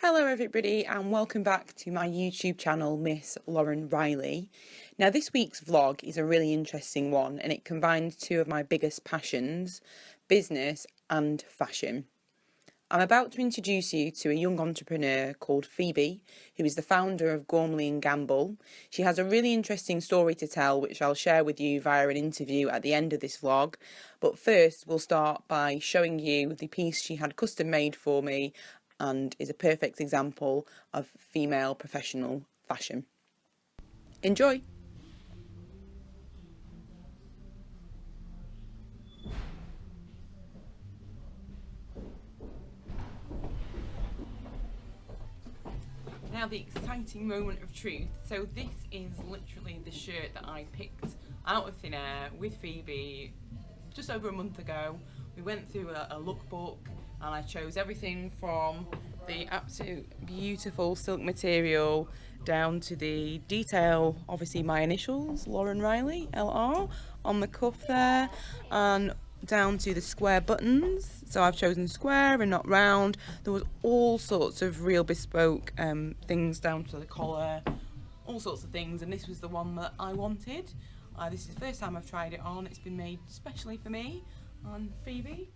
Hello everybody and welcome back to my YouTube channel, Miss Lauren Riley. Now this week's vlog is a really interesting one and it combines two of my biggest passions, business and fashion. I'm about to introduce you to a young entrepreneur called Phoebe, who is the founder of Gormley & Gamble. She has a really interesting story to tell, which I'll share with you via an interview at the end of this vlog. But first, we'll start by showing you the piece she had custom made for me and is a perfect example of female professional fashion. Enjoy! Now the exciting moment of truth. So this is literally the shirt that I picked out of thin air with Phoebe just over a month ago. We went through a lookbook and I chose everything from the absolute beautiful silk material down to the detail, obviously my initials, Lauren Riley, LR, on the cuff there, and down to the square buttons. So I've chosen square and not round. There was all sorts of real bespoke things down to the collar, all sorts of things, and this was the one that I wanted. This is the first time I've tried it on. It's been made specially for me. And Phoebe,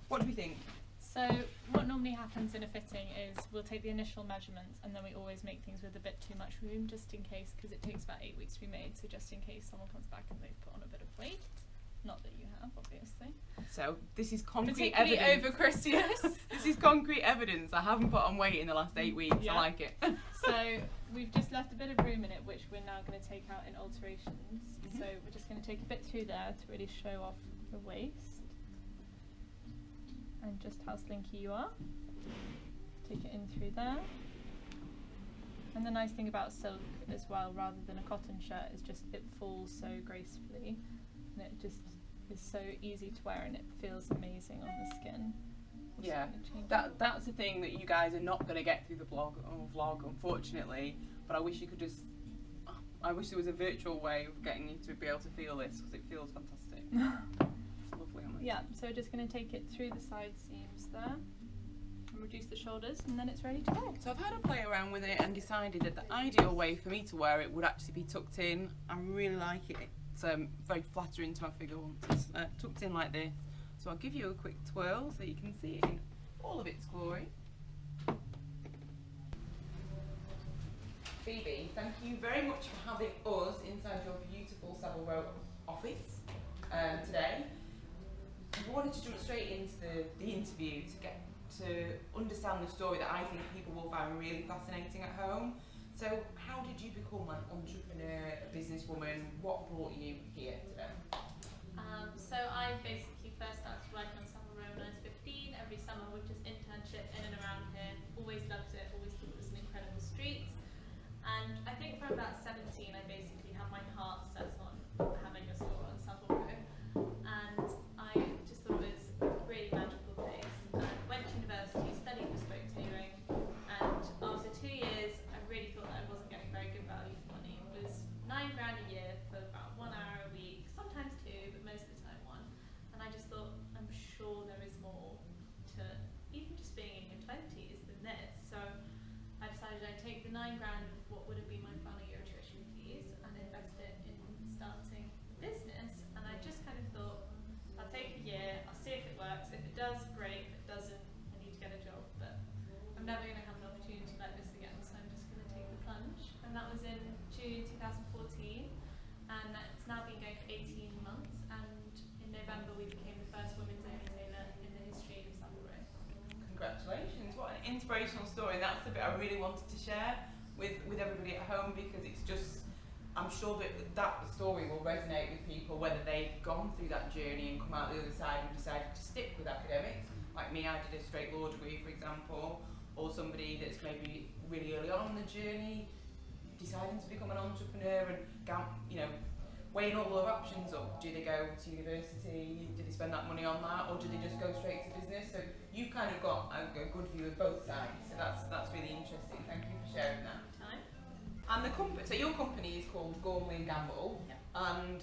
what do we think? So what normally happens in a fitting is we'll take the initial measurements and then we always make things with a bit too much room just in case, because it takes about 8 weeks to be made, so just in case someone comes back and they've put on a bit of weight. Not that you have, obviously. So this is concrete Particularly evidence. over Christmas. This is concrete evidence. I haven't put on weight in the last 8 weeks. Yeah. I like it. So we've just left a bit of room in it, which we're now going to take out in alterations. So we're just going to take a bit through there to really show off the waist and just how slinky you are. Take it in through there. And the nice thing about silk as well, rather than a cotton shirt, is just it falls so gracefully and it just is so easy to wear and it feels amazing on the skin. Yeah, that's the thing that you guys are not going to get through the blog or vlog, unfortunately. But I wish you could just, I wish there was a virtual way of getting you to be able to feel this, because it feels fantastic. It's lovely on this. Yeah, so we're just going to take it through the side seams there and reduce the shoulders, and then it's ready to go. So I've had a play around with it and decided that the ideal way for me to wear it would actually be tucked in. I really like it. It's very flattering to my figure once it's tucked in like this. So I'll give you a quick twirl so you can see it in all of its glory. Phoebe, thank you very much for having us inside your beautiful Savile Row office today. We wanted to jump straight into the interview to get to understand the story that I think people will find really fascinating at home. So how did you become an entrepreneur, a businesswoman? What brought you here today? So I basically first started working on Savile Row when I was 15. Every summer would just internship in and around here. Always loved it, always thought it was an incredible street. And I think from about 17 I basically had my heart set on having a store on Savile Row. And I just thought it was a really magical place. Went to university, studied bespoke tailoring, and after 2 years I really thought that I wasn't getting very good value for money. It was £9 grand a year for about 1 hour a week, sometimes 2, but most of the time 1. And I just thought, I'm sure there is more to even just being in your 20s than this. So I decided I'd take the 9 grand of what would have been my final year of tuition fees and invest it in starting a business. And I just kind of thought, I'll take a year, I'll see if it works. If it does, great. If it doesn't, I need to get a job. But I'm never going to have an opportunity like this again, so I'm just going to take the plunge. And that was in June 2014. And it's now been going for 18 months. And in November, we became the first women's only tailor in the history of Savile Row. Congratulations, what an inspirational story. That's the bit I really wanted to share with everybody at home, because it's just, I'm sure that that story will resonate with people, whether they've gone through that journey and come out the other side and decided to stick with academics, like me, I did a straight law degree for example, or somebody that's maybe really early on in the journey deciding to become an entrepreneur and, you know, weighing all their options up. Do they go to university? Do they spend that money on that, or do they just go straight to business? So you've kind of got a good view of both sides. So that's really interesting. Thank you for sharing that. And the company, so your company is called Gormley & Gamble, Yep. and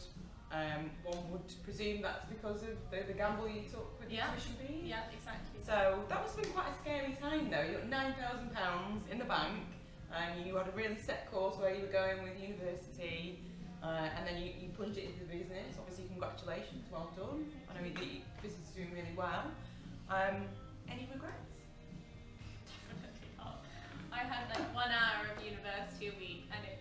One would presume that's because of the gamble you took with the tuition fees. Yeah, exactly. So that must have been quite a scary time though. You got £9,000 in the bank and you had a really set course where you were going with university and then you plunge it into the business. Obviously congratulations, well done. I know the business is doing really well. Any regrets? Definitely not. I had like 1 hour of university a week and it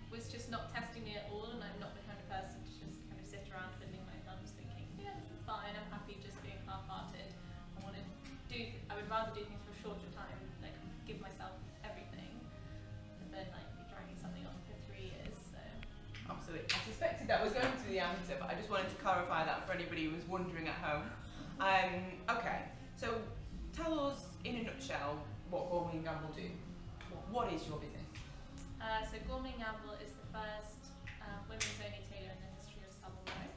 was just not testing me at all, and I'm not the kind of person to just kind of sit around twiddling my thumbs thinking, yeah, this is fine, I'm happy just being half-hearted. I would rather do things for a shorter time, like give myself everything, than like be dragging something on for 3 years. So. Absolutely. I suspected that was going to be the answer, but I just wanted to clarify that for anybody who was wondering at home. Okay, so tell us in a nutshell what Gormley & Gamble do. What is your business? So Gormley & Gamble is the first women's only tailor in the history of Savile Row.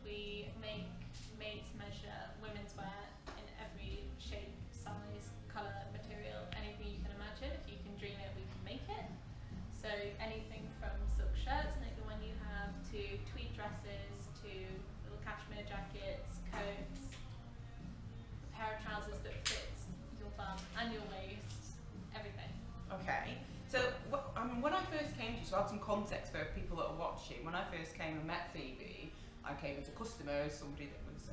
We make made-to-measure women's wear in every shape, size, colour, material, anything you can imagine. If you can dream it, we can make it. So anything from silk shirts like the one you have, to tweed dresses, to little cashmere jackets, coats, a pair of trousers that fits your bum and your waist, everything. Okay. So when I first came to you, so I have some context for people that are watching. When I first came and met Phoebe, I came as a customer, as somebody that was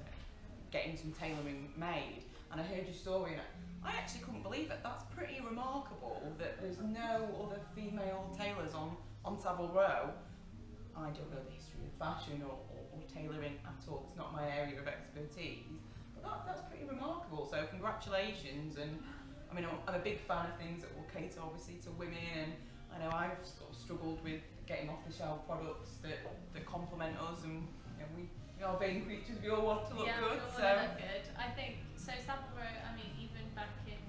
getting some tailoring made, and I heard your story, and I actually couldn't believe it. That's pretty remarkable that there's no other female tailors on Savile Row. I don't know the history of fashion or tailoring at all. It's not my area of expertise, but that's pretty remarkable. So congratulations. And I mean, I'm a big fan of things that will cater obviously to women, and I know I've sort of struggled with getting off the shelf products that complement us, and you know, we are vain creatures, we all want to look good. We all so want to look good. I think so. Savile Row, I mean, even back in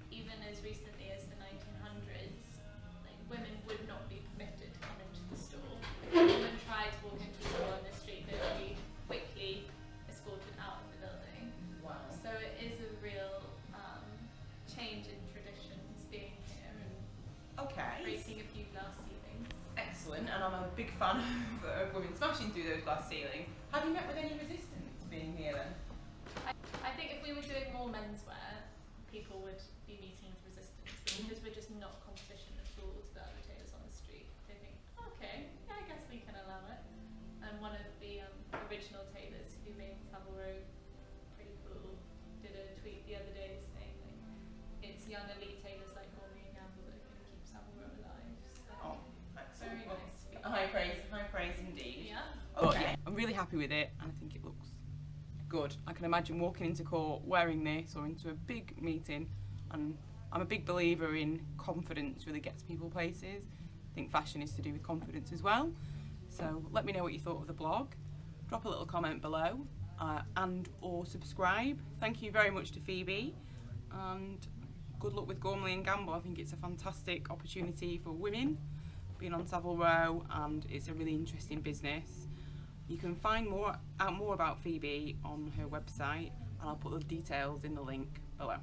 even as recently as the 1900s, like women would not be permitted to come into the store. If a woman tried to walk into a store on the street, they would be quickly escorted out of the building. wow. So it is a real change in traditions being here and Okay. breaking a few glass ceilings. Excellent, and I'm a big fan of women smashing through those glass ceilings. Have you met with any resistance being here then? I think if we were doing more menswear, people would be meeting with resistance, because we're just not competition at all to the other tailors on the street. They think, okay, yeah, I guess we can allow it. And one of the original tailors who made Savile Row pretty cool did a tweet the other day saying, like, it's young elite tailors like Gormley & Gamble that are going to keep Savile Row alive. So Oh, excellent. very Well, nice feedback. high praise indeed. Yeah. Okay. I'm really happy with it, and I think it looks good. I can imagine walking into court wearing this or into a big meeting, and I'm a big believer in confidence really gets people places. I think fashion is to do with confidence as well. So let me know what you thought of the blog. Drop a little comment below and or subscribe. Thank you very much to Phoebe, and good luck with Gormley & Gamble. I think it's a fantastic opportunity for women being on Savile Row, and it's a really interesting business. You can find out more about Phoebe on her website, and I'll put the details in the link below.